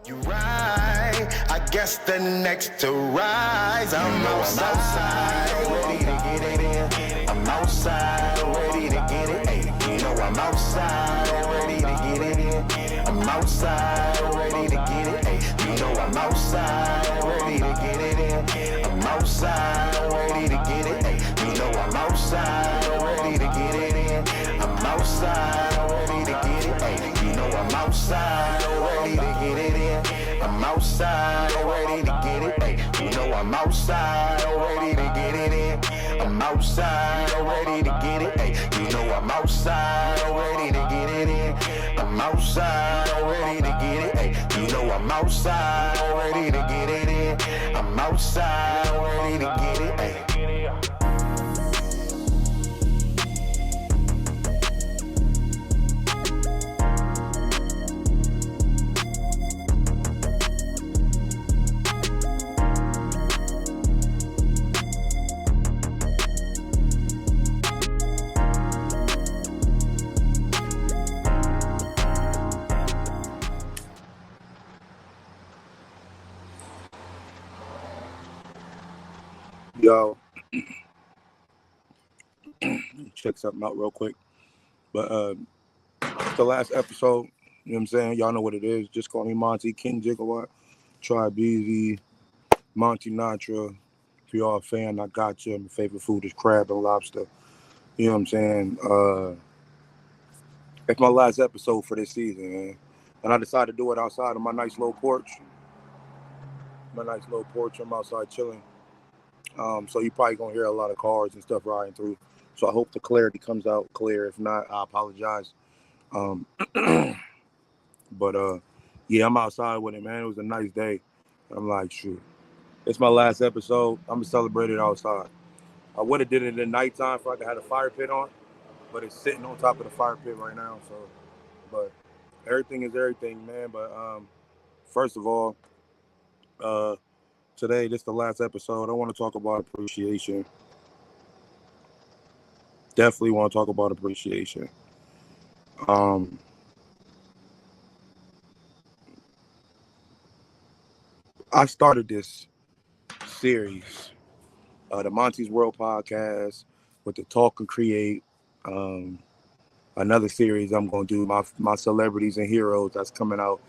You right, I guess the next to rise. I'm outside, ready to get it in. I'm outside, ready to get it. Hey, you know I'm outside, ready to get it in. I'm outside, ready to get it. Hey, you know I'm outside, ready to get it in. I'm outside, ready to get it. Hey, you know I'm outside, ready to get it in. I'm outside, ready to get it. Hey, you know I'm outside, ready to get it in. I'm outside, ready to get it. Hey, you know I'm outside, ready to get it in. I'm outside, ready to get it. Hey, you know I'm outside, ready to get it in. I'm outside, ready to get it. Hey, you know I'm outside, ready to get it in. I'm outside, ready to get it. Hey. Yo, check something out real quick. But it's the last episode. You know what I'm saying? Y'all know what it is. Just call me Monte, King Gigawatt, Try Beezy, Monte Natra. If you're a fan, I got you. My favorite food is crab and lobster. You know what I'm saying? It's my last episode for this season, man. And I decided to do it outside of my nice little porch. I'm outside chilling. So you're probably going to hear a lot of cars and stuff riding through. So I hope the clarity comes out clear. If not, I apologize. But yeah, I'm outside with it, man. It was a nice day. I'm like, shoot, it's my last episode. I'm gonna celebrate it outside. I would have did it at nighttime if I could have a fire pit on, but it's sitting on top of the fire pit right now. So, but everything is everything, man. But first of all, today this is the last episode. I want to talk about appreciation. Definitely want to talk about appreciation. I started this series, the Monte's World podcast, with the Talk and Create. Another series I'm going to do, my celebrities and heroes, that's coming out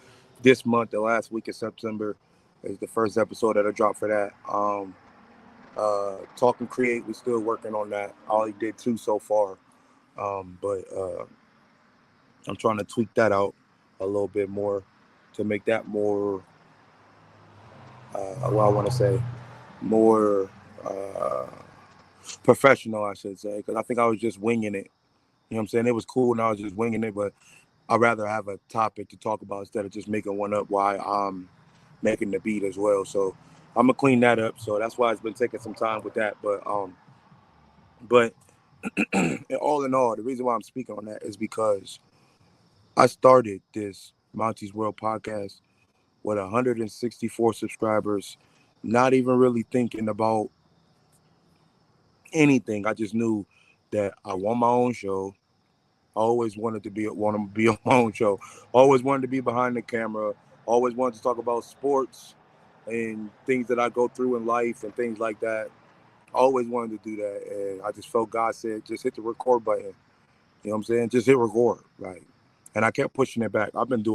this month. The last week of September is the first episode that'll drop for that. Talk and Create, we're still working on that. I only did 2 so far, but I'm trying to tweak that out a little bit more to make that more, what I want to say, more professional, I should say, because I think I was just winging it. You know what I'm saying? It was cool and I was just winging it, but I'd rather have a topic to talk about instead of just making one up while I'm making the beat as well. So I'm gonna clean that up. So that's why it's been taking some time with that. But all in all, the reason why I'm speaking on that is because I started this Monty's World podcast with 164 subscribers, not even really thinking about anything. I just knew that I want my own show. I always wanted to want to be on my own show. Always wanted to be behind the camera. Always wanted to talk about sports and things that I go through in life and things like that. I always wanted to do that, and I just felt God said, just hit the record button. You know what I'm saying? Just hit record, right? And I kept pushing it back. I've been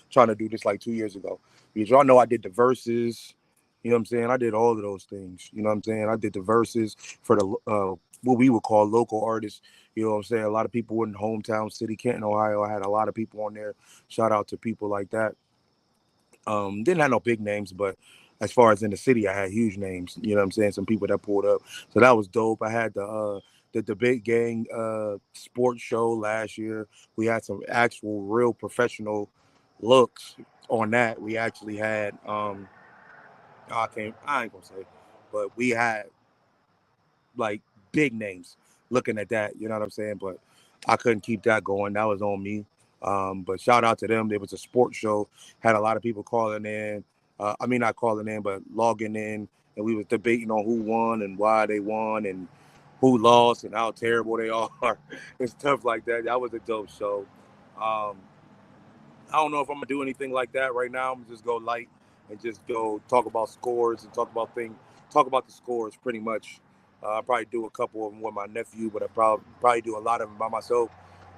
trying to do this like 2 years ago. Because y'all know I did the verses. You know what I'm saying? I did all of those things. You know what I'm saying? I did the verses for the what we would call local artists. You know what I'm saying? A lot of people in hometown city, Canton, Ohio. I had a lot of people on there. Shout out to people like that. Didn't have no big names, but as far as in the city, I had huge names. You know what I'm saying? Some people that pulled up. So that was dope. I had the Debate Gang sports show last year. We had some actual real professional looks on that. We actually had I ain't gonna say, but we had like big names looking at that, you know what I'm saying? But I couldn't keep that going. That was on me. But shout out to them. There was a sports show, had a lot of people calling in. Not calling in, but logging in, and we was debating on who won and why they won and who lost and how terrible they are and stuff like that. That was a dope show. I don't know if I'm gonna do anything like that right now. I'm gonna just go light and just go talk about scores and talk about the scores pretty much. I'll probably do a couple of them with my nephew, but I probably do a lot of them by myself.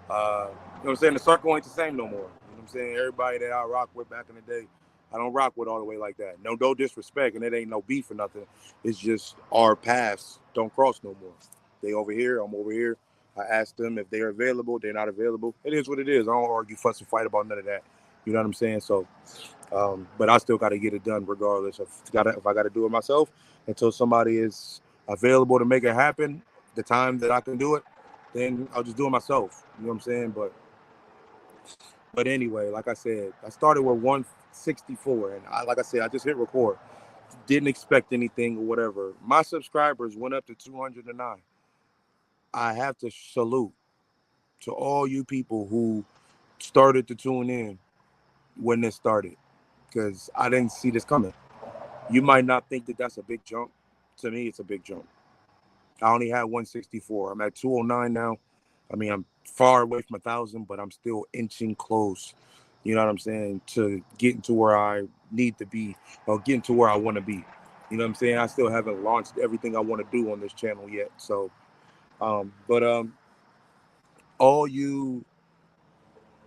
You know what I'm saying? The circle ain't the same no more. You know what I'm saying? Everybody that I rock with back in the day, I don't rock with all the way like that. No disrespect, and it ain't no beef or nothing. It's just our paths don't cross no more. They over here, I'm over here. I asked them if they're available. They're not available. It is what it is. I don't argue, fuss, and fight about none of that. You know what I'm saying? So, but I still got to get it done regardless. If I got to do it myself until somebody is available to make it happen, the time that I can do it, then I'll just do it myself. You know what I'm saying? But anyway, like I said, I started with 164, and like I said, I just hit record. Didn't expect anything or whatever. My subscribers went up to 209. I have to salute to all you people who started to tune in when this started, because I didn't see this coming. You might not think that that's a big jump. To me, it's a big jump. I only had 164. I'm at 209 now. I mean, I'm far away from 1,000, but I'm still inching close. You know what I'm saying? To getting to where I need to be, or getting to where I want to be. You know what I'm saying? I still haven't launched everything I want to do on this channel yet. So, but all you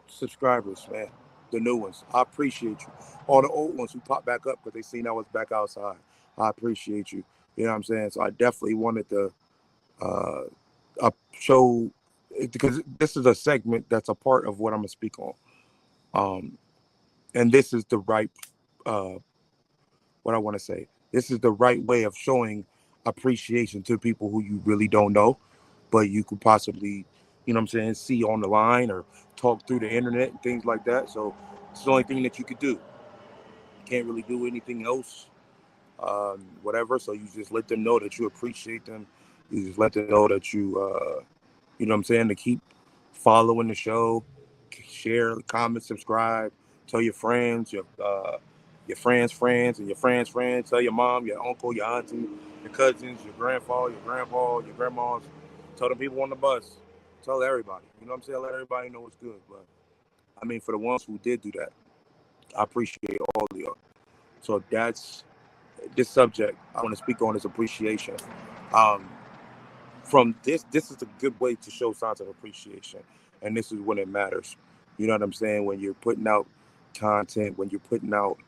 subscribers, man, the new ones, I appreciate you. All the old ones who popped back up because they seen I was back outside, I appreciate you. You know what I'm saying? So I definitely wanted to show, because this is a segment that's a part of what I'm gonna speak on, and this is the right, uh, what I want to say. This is the right way of showing appreciation to people who you really don't know, but you could possibly, you know what I'm saying, see on the line or talk through the internet and things like that. So it's the only thing that you could do. You can't really do anything else, whatever. So you just let them know that you appreciate them. You just let them know that you know what I'm saying, to keep following the show, share, comment, subscribe, tell your friends, your friends' friends, and your friends' friends. Tell your mom, your uncle, your auntie, your cousins, your grandpa, your grandpa, your grandmas. Tell the people on the bus. Tell everybody. You know what I'm saying? Let everybody know what's good. But I mean, for the ones who did do that, I appreciate all of y'all. So that's this subject I want to speak on is appreciation. Um, from this is a good way to show signs of appreciation, and this is when it matters. You know what I'm saying? When you're putting out content, when you're putting out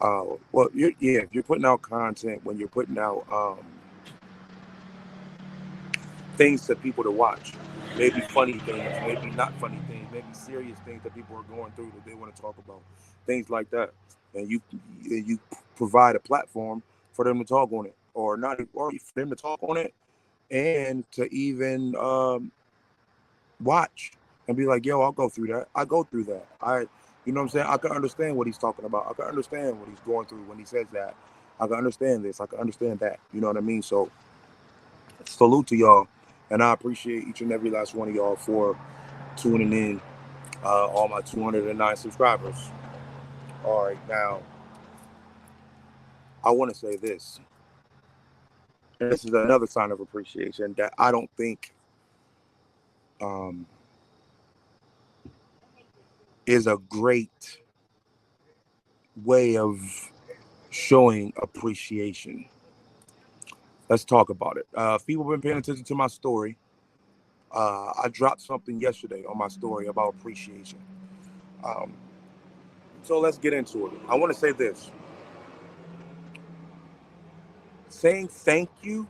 if you're putting out content, when you're putting out things to people to watch, maybe funny things, maybe not funny things, maybe serious things that people are going through that they want to talk about, things like that, and you provide a platform for them to talk on it, or not, or for them to talk on it, and to even watch and be like, yo, I'll go through that. I go through that. You know what I'm saying? I can understand what he's talking about. I can understand what he's going through when he says that. I can understand this. I can understand that. You know what I mean? So salute to y'all. And I appreciate each and every last one of y'all for tuning in, all my 209 subscribers. All right, now, I want to say this. And this is another sign of appreciation that I don't think um, is a great way of showing appreciation. Let's talk about it. If people have been paying attention to my story, I dropped something yesterday on my story about appreciation. Um, so let's get into it. I want to say this. Saying thank you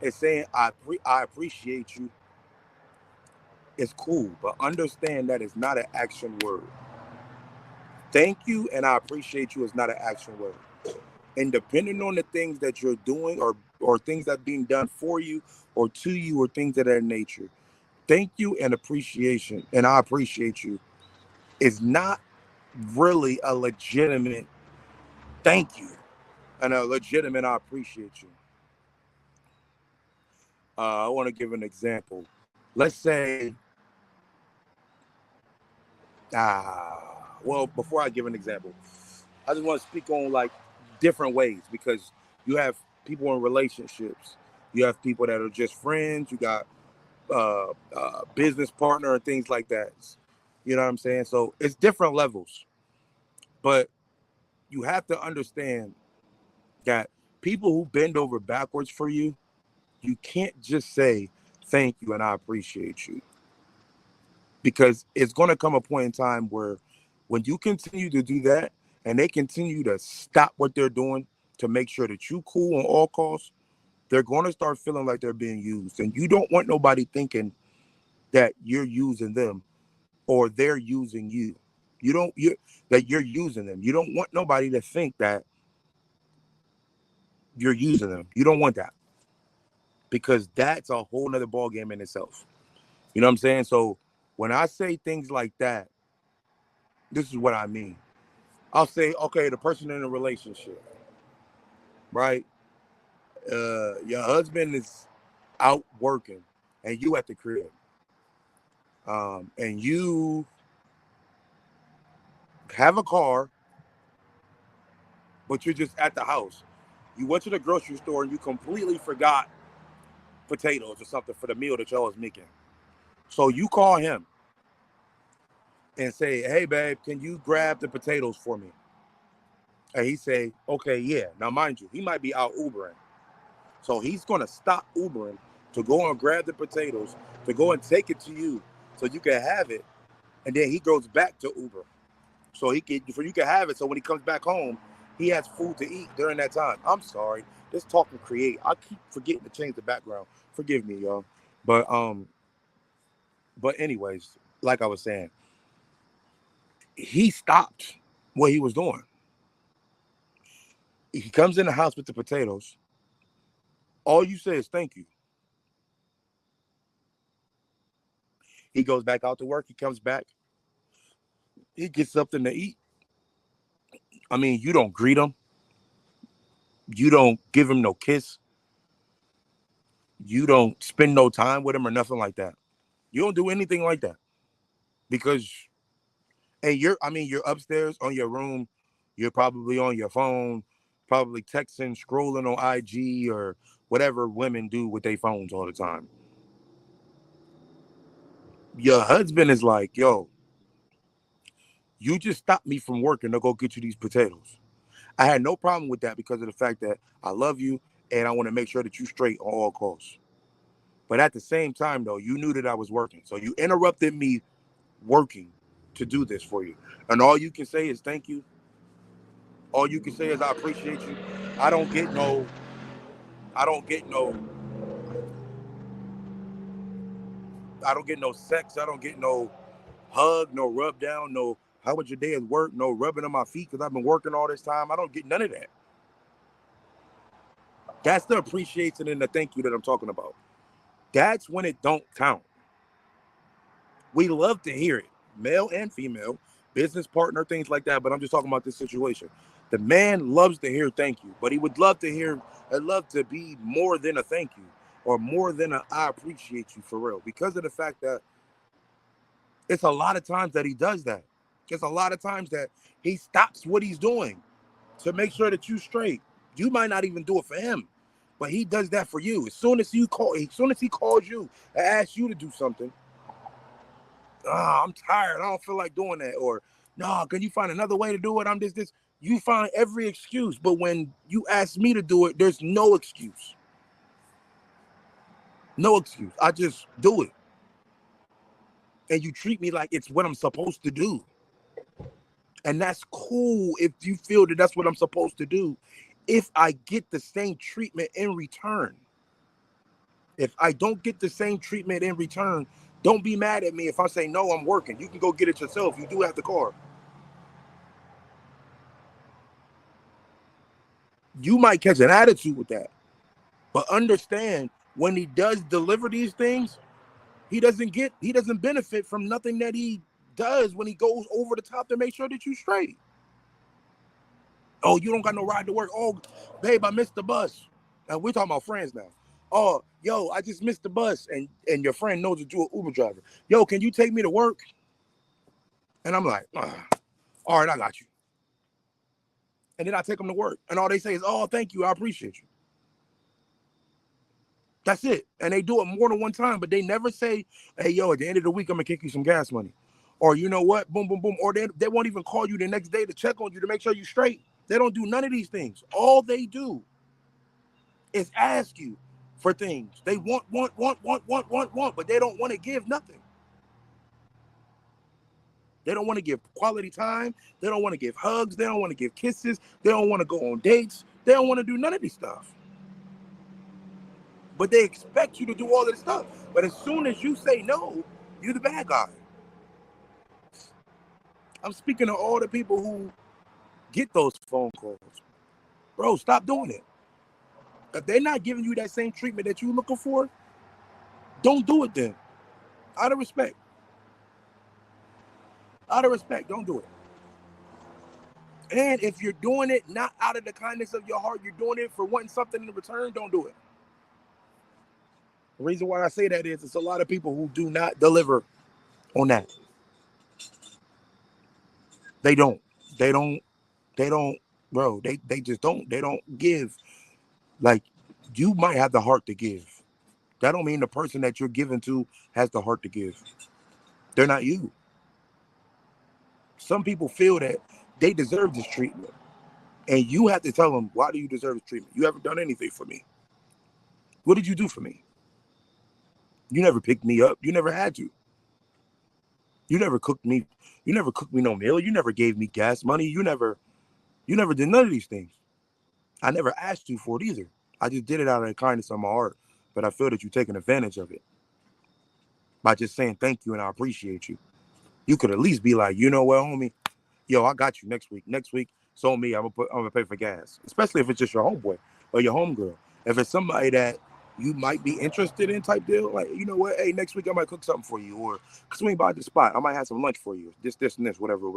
and saying I appreciate you is cool, but understand that it's not an action word. Thank you and I appreciate you is not an action word. And depending on the things that you're doing, or things that are being done for you or to you, or things of that nature, thank you and appreciation and I appreciate you is not really a legitimate thank you and a legitimate I appreciate you. I want to give an example. Let's say, well, before I give an example, I just want to speak on like different ways, because you have people in relationships, you have people that are just friends, you got business partner and things like that. You know what I'm saying? So it's different levels. But you have to understand that people who bend over backwards for you, you can't just say thank you and I appreciate you. Because it's going to come a point in time where when you continue to do that and they continue to stop what they're doing to make sure that you cool on all costs, they're going to start feeling like they're being used. And you don't want nobody thinking that you're using them or they're using you. That you're using them. You don't want nobody to think that you're using them. You don't want that, because that's a whole nother ball game in itself. You know what I'm saying? So when I say things like that, this is what I mean. I'll say, okay, the person in a relationship, right? Your husband is out working and you at the crib. And you have a car, but you're just at the house. You went to the grocery store and you completely forgot potatoes or something for the meal that y'all was making. So you call him and say, hey, babe, can you grab the potatoes for me? And he say, okay, yeah. Now, mind you, he might be out Ubering. So he's going to stop Ubering to go and grab the potatoes, to go and take it to you so you can have it. And then he goes back to Uber. So you can have it. So when he comes back home, he has food to eat during that time. I'm sorry. This talking create. I keep forgetting to change the background. Forgive me, y'all. But anyways, like I was saying, he stopped what he was doing. He comes in the house with the potatoes. All you say is thank you. He goes back out to work. He comes back. He gets something to eat. I mean, you don't greet him. You don't give him no kiss. You don't spend no time with him or nothing like that. You don't do anything like that. Because, and you're upstairs on your room. You're probably on your phone, probably texting, scrolling on IG or whatever women do with their phones all the time. Your husband is like, yo, you just stopped me from working to go get you these potatoes. I had no problem with that because of the fact that I love you and I want to make sure that you straight on all costs. But at the same time, though, you knew that I was working. So you interrupted me working to do this for you. And all you can say is thank you. All you can say is I appreciate you. I don't get no, I don't get no, I don't get no sex. I don't get no hug, no rub down, no how was your day at work, no rubbing on my feet because I've been working all this time. I don't get none of that. That's the appreciation and the thank you that I'm talking about. That's when it don't count. We love to hear it, male and female, business partner, things like that. But I'm just talking about this situation. The man loves to hear thank you, but he would love to hear, I'd love to be more than a thank you or more than a I appreciate you for real. Because of the fact that it's a lot of times that he does that. It's a lot of times that he stops what he's doing to make sure that you straight. You might not even do it for him, but he does that for you. As soon as he calls you and asks you to do something, I'm tired. I don't feel like doing that. Or, no, can you find another way to do it? I'm this. You find every excuse. But when you ask me to do it, there's no excuse. No excuse. I just do it. And you treat me like it's what I'm supposed to do. And that's cool if you feel that that's what I'm supposed to do. If I get the same treatment in return. If I don't get the same treatment in return, don't be mad at me if I say, no, I'm working. You can go get it yourself. You do have the car. You might catch an attitude with that. But understand, when he does deliver these things, he doesn't benefit from nothing that he does when he goes over the top to make sure that you straight. Oh, you don't got no ride to work. Oh, babe, I missed the bus. Now we're talking about friends now. Oh, yo, I just missed the bus. And your friend knows that you're an Uber driver. Yo, can you take me to work? And I'm like, all right, I got you. And then I take them to work. And all they say is, oh, thank you. I appreciate you. That's it. And they do it more than one time, but they never say, hey, yo, at the end of the week, I'm going to kick you some gas money. Or you know what? Boom, boom, boom. Or they won't even call you the next day to check on you to make sure you're straight. They don't do none of these things. All they do is ask you for things. They want, but they don't want to give nothing. They don't want to give quality time. They don't want to give hugs. They don't want to give kisses. They don't want to go on dates. They don't want to do none of these stuff. But they expect you to do all of this stuff. But as soon as you say no, you're the bad guy. I'm speaking to all the people who get those phone calls. Bro, stop doing it. If they're not giving you that same treatment that you're looking for, don't do it then. Out of respect. Out of respect, don't do it. And if you're doing it not out of the kindness of your heart, you're doing it for wanting something in return, don't do it. The reason why I say that is it's a lot of people who do not deliver on that. They don't, bro. They just don't. They don't give. Like, you might have the heart to give. That don't mean the person that you're giving to has the heart to give. They're not you. Some people feel that they deserve this treatment. And you have to tell them, why do you deserve this treatment? You haven't done anything for me. What did you do for me? You never picked me up. You never had to. You never cooked me. You never cooked me no meal. You never gave me gas money. You never did none of these things. I never asked you for it either. I just did it out of the kindness of my heart. But I feel that you're taking advantage of it by just saying thank you and I appreciate you. You could at least be like, you know what, homie? Yo, I got you next week. Next week, so me, I'm gonna pay for gas. Especially if it's just your homeboy or your homegirl. If it's somebody that you might be interested in type deal, like, you know what, hey, next week I might cook something for you, or swing by the spot, I might have some lunch for you. This, and this, whatever.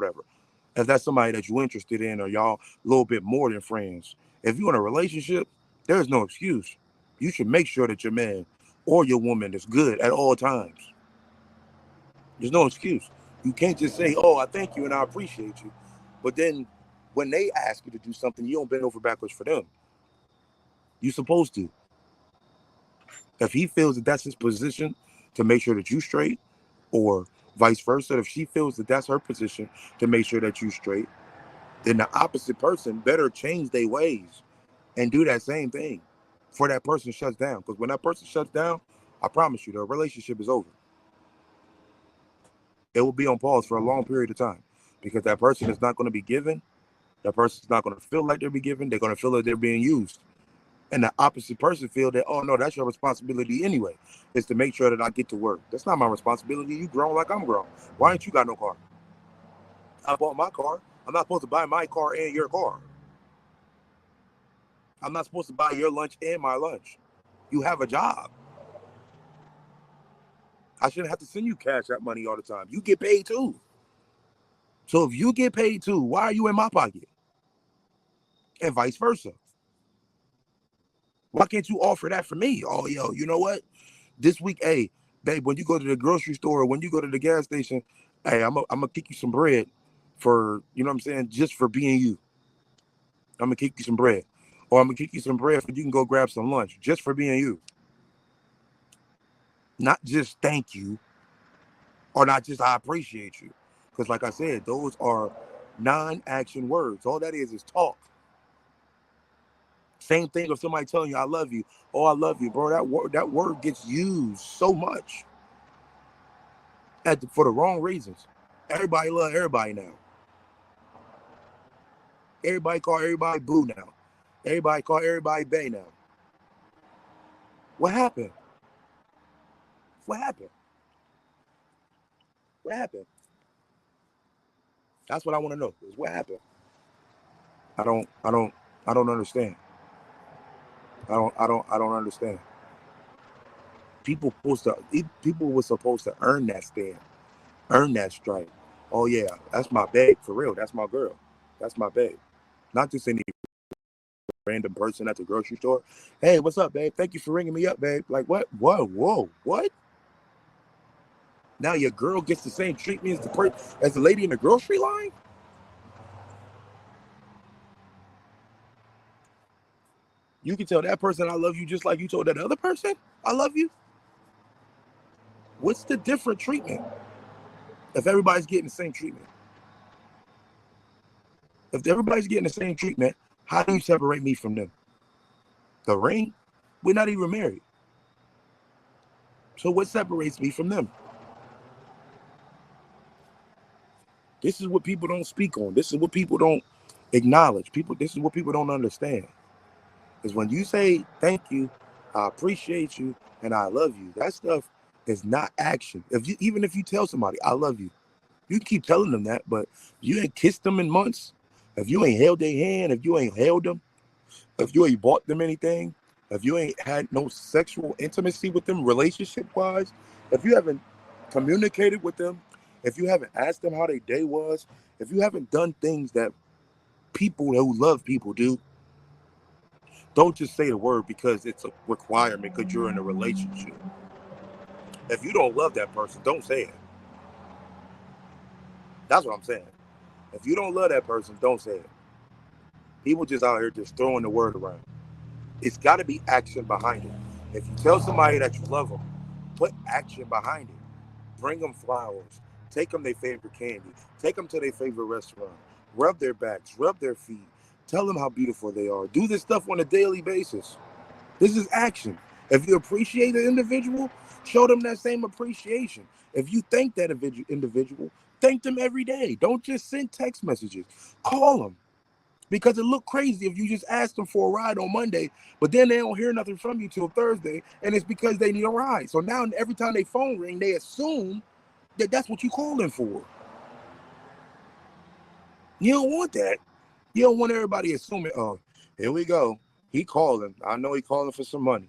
If that's somebody that you're interested in, or y'all a little bit more than friends. If you're in a relationship, there's no excuse. You should make sure that your man or your woman is good at all times. There's no excuse. You can't just say, oh, I thank you and I appreciate you. But then when they ask you to do something, you don't bend over backwards for them. You're supposed to. If he feels that that's his position to make sure that you straight, or vice versa, if she feels that that's her position to make sure that you straight, then the opposite person better change their ways and do that same thing before that person shuts down. Because when that person shuts down, I promise you, the relationship is over. It will be on pause for a long period of time because that person is not going to be given. That person's not going to feel like they're being given. They're going to feel like they're being used. And the opposite person feel that, oh, no, that's your responsibility anyway, is to make sure that I get to work. That's not my responsibility. You grown like I'm grown. Why ain't you got no car? I bought my car. I'm not supposed to buy my car and your car. I'm not supposed to buy your lunch and my lunch. You have a job. I shouldn't have to send you cash out money all the time. You get paid too. So if you get paid too, why are you in my pocket? And vice versa. Why can't you offer that for me? Oh, yo, you know what? This week, hey, babe, when you go to the grocery store, when you go to the gas station, hey, I'm gonna kick you some bread for, you know what I'm saying, just for being you. I'm gonna kick you some bread. Or I'm gonna kick you some bread for you can go grab some lunch just for being you. Not just thank you, or not just I appreciate you. Because like I said, those are non-action words. All that is talk. Same thing of somebody telling you I love you. Oh, I love you, bro. That word gets used so much for the wrong reasons. Everybody love everybody now. Everybody call everybody boo now. Everybody call everybody bae now. What happened? What happened? What happened? That's what I want to know. Is what happened? I don't understand. I don't understand. People were supposed to earn that stand, earn that strike. Oh yeah, that's my babe for real. That's my girl. That's my babe. Not just any random person at the grocery store. Hey, what's up, babe? Thank you for ringing me up, babe. Like what? Whoa, what? Now your girl gets the same treatment as the lady in the grocery line? You can tell that person I love you just like you told that other person I love you? What's the different treatment? If everybody's getting the same treatment, how do you separate me from them? The ring? We're not even married. So what separates me from them? This is what people don't speak on. This is what people don't acknowledge. This is what people don't understand. Is when you say thank you, I appreciate you, and I love you. That stuff is not action. Even if you tell somebody I love you, you can keep telling them that, but you ain't kissed them in months. If you ain't held their hand, if you ain't held them, if you ain't bought them anything, if you ain't had no sexual intimacy with them relationship-wise, if you haven't communicated with them, if you haven't asked them how their day was, if you haven't done things that people who love people do, don't just say the word because it's a requirement because you're in a relationship. If you don't love that person, don't say it. That's what I'm saying. If you don't love that person, don't say it. People just out here just throwing the word around. It's got to be action behind it. If you tell somebody that you love them, put action behind it. Bring them flowers. Take them their favorite candy. Take them to their favorite restaurant. Rub their backs. Rub their feet. Tell them how beautiful they are. Do this stuff on a daily basis. This is action. If you appreciate the individual, show them that same appreciation. If you thank that individual, thank them every day. Don't just send text messages. Call them. Because it look crazy if you just ask them for a ride on Monday, but then they don't hear nothing from you till Thursday, and it's because they need a ride. So now every time they phone ring, they assume that that's what you calling for. You don't want that. You don't want everybody assuming, oh, here we go. He calling. I know he calling for some money.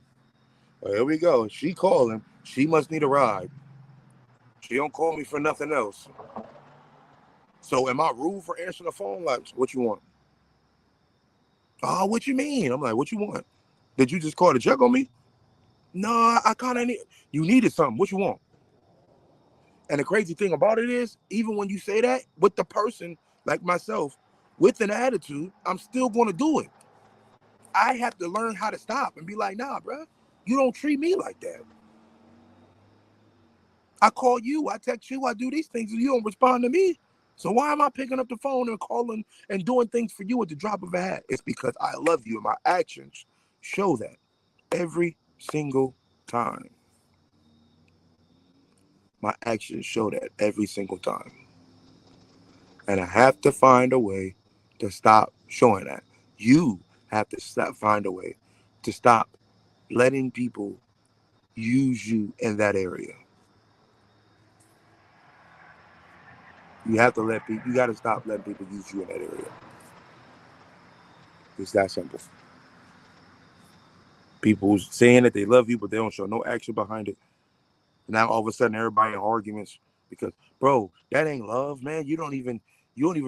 Oh, here we go. She calling. She must need a ride. She don't call me for nothing else. So am I rude for answering the phone? Like, what you want? Oh, what you mean? I'm like, what you want? Did you just call to check on me? No, I kind of need. You needed something. What you want? And the crazy thing about it is, even when you say that with the person like myself, with an attitude, I'm still going to do it. I have to learn how to stop and be like, nah, bro, you don't treat me like that. I call you, I text you, I do these things, and you don't respond to me. So why am I picking up the phone and calling and doing things for you at the drop of a hat? It's because I love you, and my actions show that every single time. My actions show that every single time. And I have to find a way to stop showing that. You have to find a way to stop letting people use you in that area. You have to you got to stop letting people use you in that area. It's that simple. People saying that they love you, but they don't show no action behind it. Now all of a sudden everybody in arguments because, bro, that ain't love, man. You don't even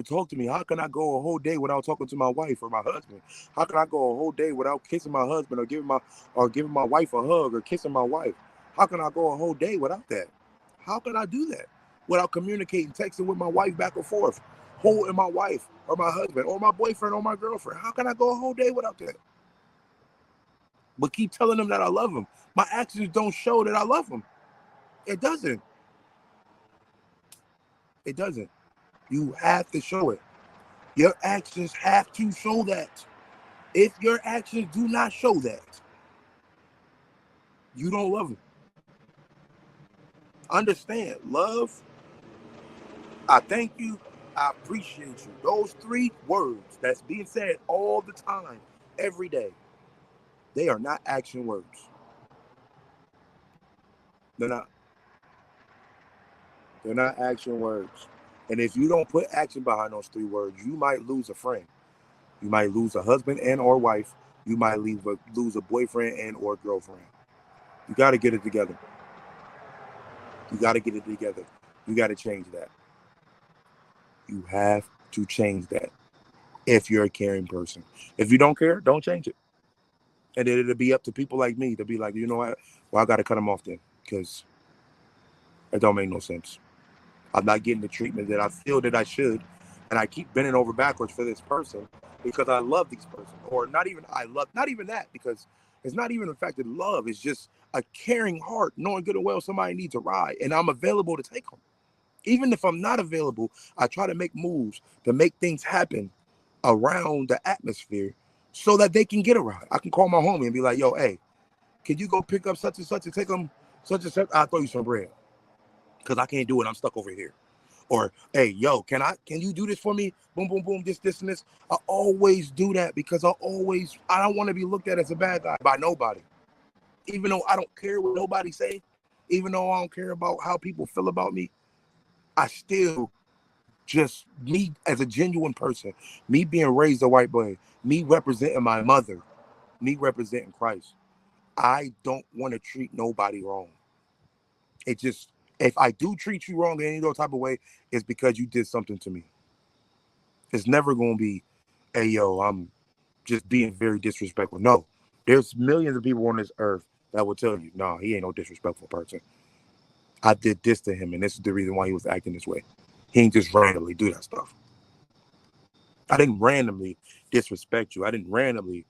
talk to me. How can I go a whole day without talking to my wife or my husband? How can I go a whole day without kissing my husband or giving my wife a hug or kissing my wife? How can I go a whole day without that? How can I do that without communicating, texting with my wife back and forth, holding my wife or my husband or my boyfriend or my girlfriend? How can I go a whole day without that? But keep telling them that I love them. My actions don't show that I love them. It doesn't. It doesn't. You have to show it. Your actions have to show that. If your actions do not show that, you don't love them. Understand, love, I thank you, I appreciate you. Those 3 words that's being said all the time, every day, they are not action words. They're not. They're not action words. And if you don't put action behind those 3 words, you might lose a friend. You might lose a husband and or wife. You might lose a boyfriend and or girlfriend. You got to get it together. You got to get it together. You got to change that. You have to change that if you're a caring person. If you don't care, don't change it. And then it'll be up to people like me to be like, you know what? Well, I got to cut them off then because it don't make no sense. I'm not getting the treatment that I feel that I should. And I keep bending over backwards for this person because I love this person. Or not even that, because it's not even the fact that love is just a caring heart, knowing good and well somebody needs a ride and I'm available to take them. Even if I'm not available, I try to make moves to make things happen around the atmosphere so that they can get around. I can call my homie and be like, yo, hey, can you go pick up such and such and take them such and such? I'll throw you some bread because I can't do it. I'm stuck over here. Or, hey, yo, can you do this for me? Boom, boom, boom, this, and this. I always do that because I don't want to be looked at as a bad guy by nobody. Even though I don't care what nobody say, even though I don't care about how people feel about me, I still just, me as a genuine person, me being raised a white boy, me representing my mother, me representing Christ, I don't want to treat nobody wrong. It just, if I do treat you wrong in any type of way, it's because you did something to me. It's never going to be, hey, yo, I'm just being very disrespectful. No, there's millions of people on this earth that will tell you, no, he ain't no disrespectful person. I did this to him, and this is the reason why he was acting this way. He ain't just randomly do that stuff. I didn't randomly disrespect you. I didn't randomly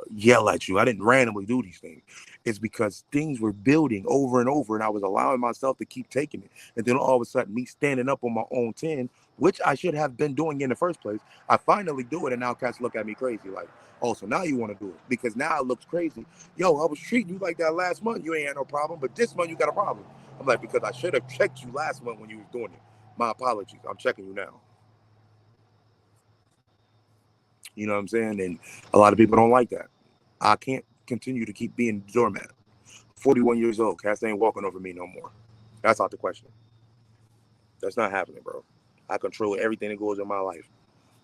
yell at you. I didn't randomly do these things. It's because things were building over and over, and I was allowing myself to keep taking it. And then all of a sudden, me standing up on my own 10, which I should have been doing in the first place, I finally do it, and now cats look at me crazy. Like, oh, so now you want to do it. Because now it looks crazy. Yo, I was treating you like that last month. You ain't had no problem, but this month you got a problem. I'm like, because I should have checked you last month when you was doing it. My apologies. I'm checking you now. You know what I'm saying? And a lot of people don't like that. I can't continue to keep being doormat. 41 years old, cats ain't walking over me no more. That's out the question. That's not happening, bro. I control everything that goes in my life,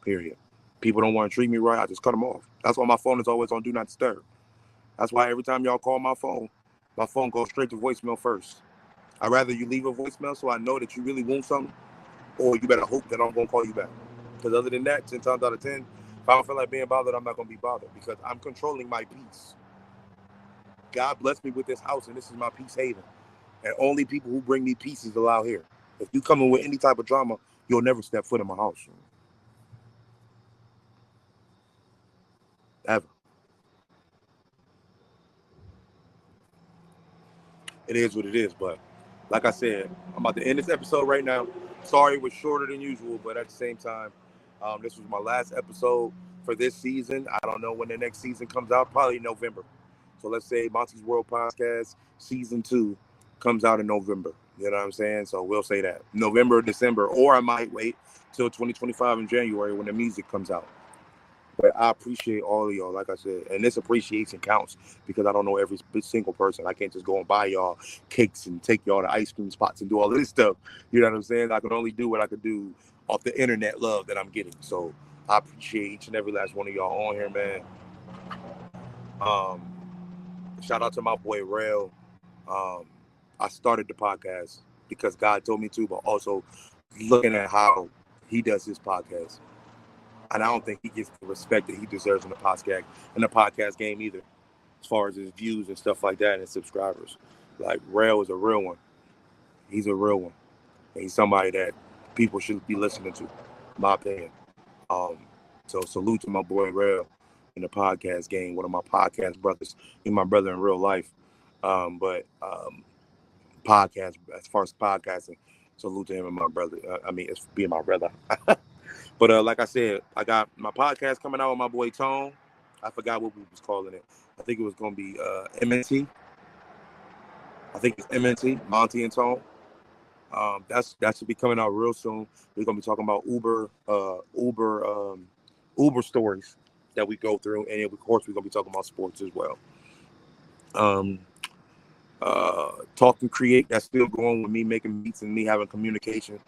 period. People don't want to treat me right, I just cut them off. That's why my phone is always on Do Not Disturb. That's why every time y'all call my phone goes straight to voicemail first. I'd rather you leave a voicemail so I know that you really want something, or you better hope that I'm going to call you back. Because other than that, 10 times out of 10, if I don't feel like being bothered, I'm not going to be bothered because I'm controlling my peace. God blessed me with this house, and this is my peace haven. And only people who bring me peace is allowed here. If you come in with any type of drama, you'll never step foot in my house. Ever. It is what it is. But like I said, I'm about to end this episode right now. Sorry it was shorter than usual, but at the same time, this was my last episode for this season. I don't know when the next season comes out, probably November. So let's say Monte's World Podcast Season 2 comes out in November. You know what I'm saying? So we'll say that. November, December, or I might wait till 2025 in January when the music comes out. But I appreciate all of y'all, like I said. And this appreciation counts because I don't know every single person. I can't just go and buy y'all cakes and take y'all to ice cream spots and do all of this stuff. You know what I'm saying? I can only do what I could do off the internet love that I'm getting. So I appreciate each and every last one of y'all on here, man. Shout out to my boy Rail. I started the podcast because God told me to, but also looking at how he does his podcast. And I don't think he gets the respect that he deserves in the podcast game either, as far as his views and stuff like that and his subscribers. Like Rail is a real one. He's a real one. And he's somebody that people should be listening to, in my opinion. So salute to my boy Rail in the podcast game, one of my podcast brothers. He's my brother in real life. But podcast, as far as podcasting, salute to him and my brother. It's being my brother. But like I said, I got my podcast coming out with my boy Tone. I forgot what we was calling it. I think it was going to be MNT. I think it's MNT, Monte and Tone. That should be coming out real soon. We're going to be talking about Uber stories that we go through. And of course, we're going to be talking about sports as well. Talk and create, that's still going with me making beats and me having communication,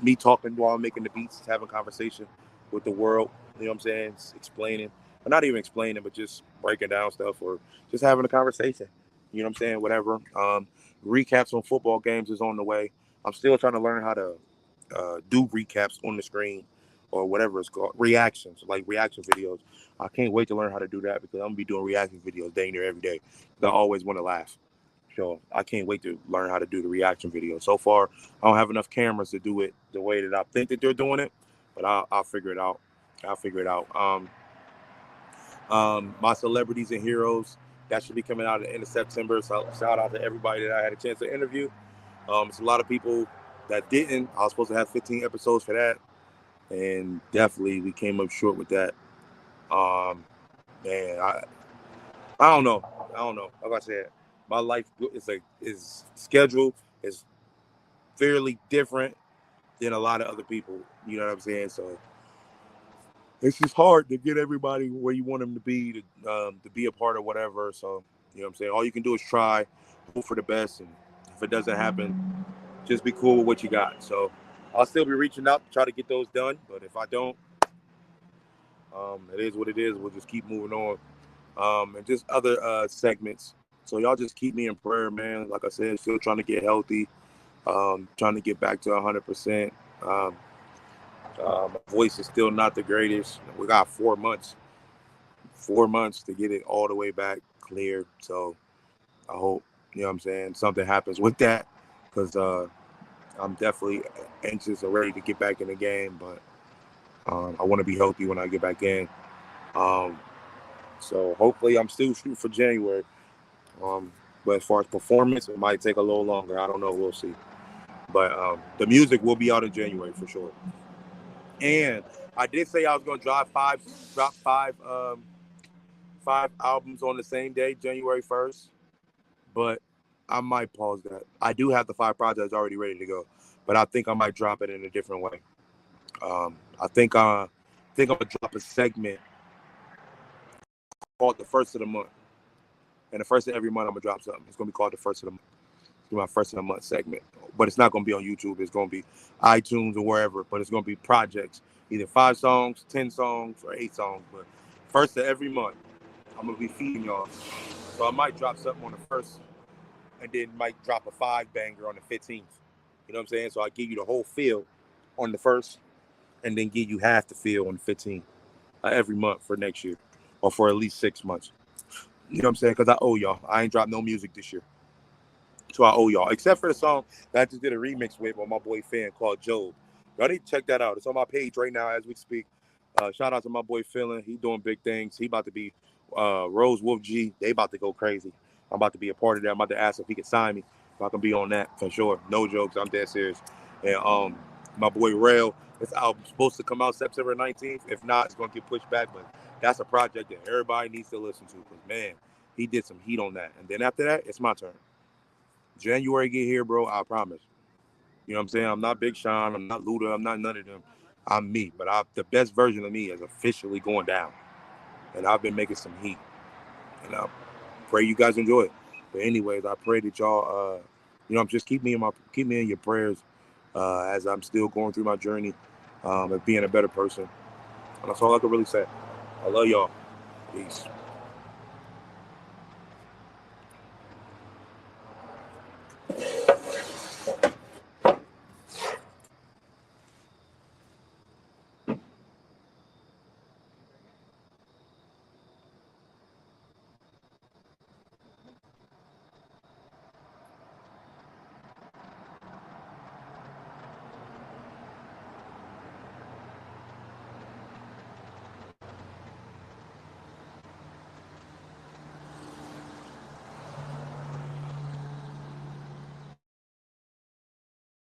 me talking while I'm making the beats, having conversation with the world, you know what I'm saying, explaining, or not even explaining, but just breaking down stuff or just having a conversation, you know what I'm saying, whatever. Recaps on football games is on the way. I'm still trying to learn how to do recaps on the screen or whatever it's called, reactions, like reaction videos. I can't wait to learn how to do that because I'm gonna be doing reaction videos dang near every day. I always want to laugh. So I can't wait to learn how to do the reaction video. So far, I don't have enough cameras to do it the way that I think that they're doing it, but I'll figure it out. My celebrities and heroes, that should be coming out at the end of September. So shout out to everybody that I had a chance to interview. It's a lot of people that didn't. I was supposed to have 15 episodes for that, and definitely we came up short with that. Man, I don't know. I don't know. Like I said, my life is schedule is fairly different than a lot of other people. You know what I'm saying? So it's just hard to get everybody where you want them to be a part of whatever. So you know what I'm saying? All you can do is try, hope for the best, and if it doesn't happen, just be cool with what you got. So I'll still be reaching out to try to get those done. But if I don't, it is what it is. We'll just keep moving on. And just other segments. So y'all just keep me in prayer, man. Like I said, still trying to get healthy, trying to get back to 100%. My voice is still not the greatest. We got 4 months to get it all the way back clear. So I hope, you know what I'm saying, something happens with that, because I'm definitely anxious and ready to get back in the game, but I want to be healthy when I get back in. So hopefully I'm still shooting for January. But as far as performance, it might take a little longer. I don't know. We'll see. But the music will be out in January for sure. And I did say I was going to drop five albums on the same day, January 1st. But I might pause that. I do have the 5 projects already ready to go, but I think I might drop it in a different way. I think I'm gonna drop a segment called the first of the month. And the first of every month, I'm gonna drop something. It's gonna be called the first of the month. It's gonna be my first of the month segment, but it's not gonna be on YouTube. It's gonna be iTunes or wherever. But it's gonna be projects, either 5 songs, 10 songs, or 8 songs. But first of every month, I'm gonna be feeding y'all. So I might drop something on the first, and then might drop a 5 banger on the 15th. You know what I'm saying? So I give you the whole feel on the first, and then give you half the feel on the 15th every month for next year, or for at least 6 months. You know what I'm saying? Because I owe y'all. I ain't dropped no music this year. So I owe y'all. Except for the song that I just did a remix with my boy Fan called Job. Y'all need to check that out. It's on my page right now as we speak. Shout out to my boy Philin. He doing big things. He about to be Rose Wolf G. They about to go crazy. I'm about to be a part of that. I'm about to ask if he can sign me. If I can be on that for sure. No jokes. I'm dead serious. And my boy Rail, this album's supposed to come out September 19th. If not, it's gonna get pushed back. But that's a project that everybody needs to listen to, because man, he did some heat on that. And then after that, it's my turn. January get here, bro, I promise. You know what I'm saying? I'm not Big Sean. I'm not Luda. I'm not none of them. I'm me. But the best version of me is officially going down. And I've been making some heat. And I pray you guys enjoy it. But anyways, I pray that y'all, just keep me in your prayers as I'm still going through my journey of being a better person. And that's all I can really say. I love y'all. Peace.